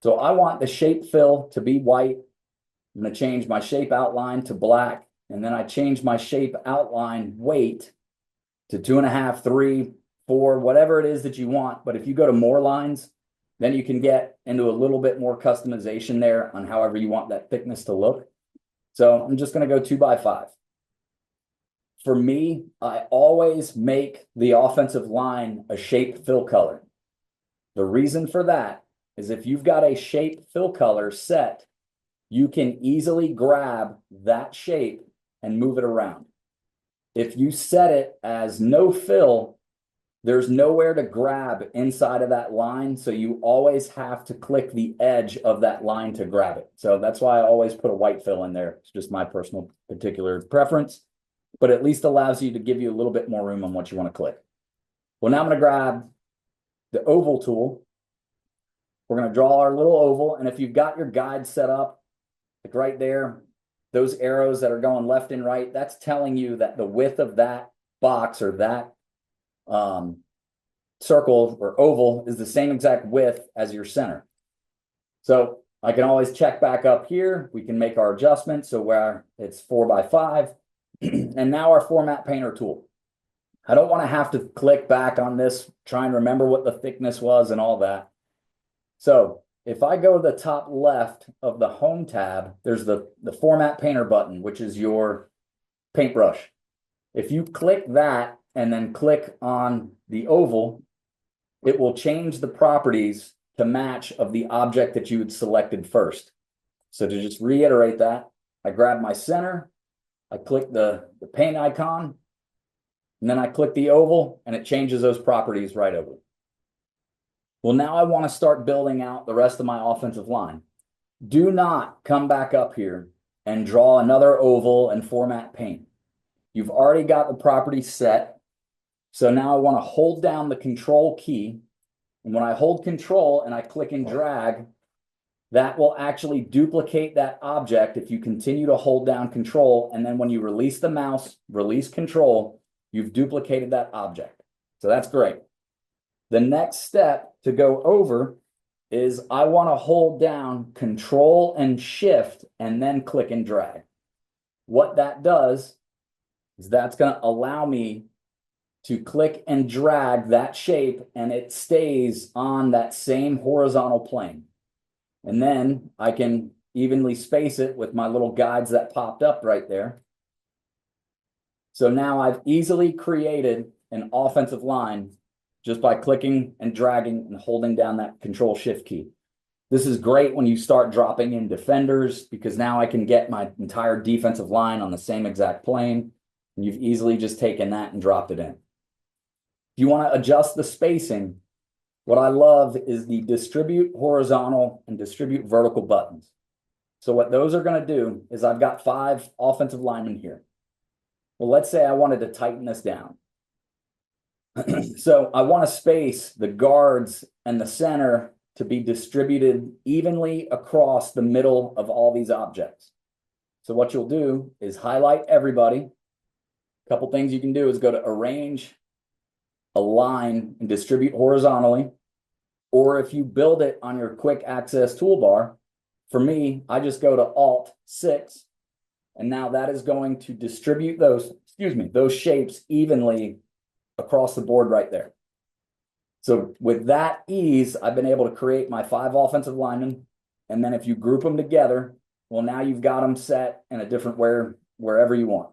So I want the shape fill to be white. I'm going to change my shape outline to black. And then I change my shape outline weight to 2.5, 3, 4, whatever it is that you want. But if you go to more lines, then you can get into a little bit more customization there on however you want that thickness to look. So I'm just going to go 2x5. For me, I always make the offensive line a shape fill color. The reason for that is if you've got a shape fill color set, you can easily grab that shape and move it around. If you set it as no fill, there's nowhere to grab inside of that line. So you always have to click the edge of that line to grab it. So that's why I always put a white fill in there. It's just my personal particular preference, but at least allows you to give you a little bit more room on what you want to click. Well, now I'm going to grab the oval tool. We're going to draw our little oval. And if you've got your guide set up, like right there, those arrows that are going left and right, that's telling you that the width of that box or that circle or oval is the same exact width as your center. So I can always check back up here. We can make our adjustment. So where it's 4x5 and now our format painter tool. I don't want to have to click back on this, try and remember what the thickness was and all that. So if I go to the top left of the home tab, there's the format painter button, which is your paintbrush. If you click that and then click on the oval, it will change the properties to match of the object that you had selected first. So to just reiterate that, I grab my center, I click the paint icon, and then I click the oval and it changes those properties right over. Well, now I want to start building out the rest of my offensive line. Do not come back up here and draw another oval and format paint. You've already got the properties set. So now I want to hold down the control key. And when I hold control and I click and drag, that will actually duplicate that object if you continue to hold down control. And then when you release the mouse, release control, you've duplicated that object. So that's great. The next step to go over is I want to hold down control and shift and then click and drag. What that does is that's going to allow me to click and drag that shape and it stays on that same horizontal plane. And then I can evenly space it with my little guides that popped up right there. So now I've easily created an offensive line just by clicking and dragging and holding down that control shift key. This is great when you start dropping in defenders because now I can get my entire defensive line on the same exact plane. And you've easily just taken that and dropped it in. If you want to adjust the spacing, what I love is the distribute horizontal and distribute vertical buttons. So what those are going to do is I've got 5 offensive linemen here. Well, let's say I wanted to tighten this down. So I want to space the guards and the center to be distributed evenly across the middle of all these objects. So what you'll do is highlight everybody. A couple things you can do is go to arrange, align, and distribute horizontally. Or if you build it on your quick access toolbar, for me, I just go to Alt-6, and now that is going to distribute those shapes evenly across the board right there. So with that ease, I've been able to create my 5 offensive linemen. And then if you group them together, well, now you've got them set in a different wherever you want.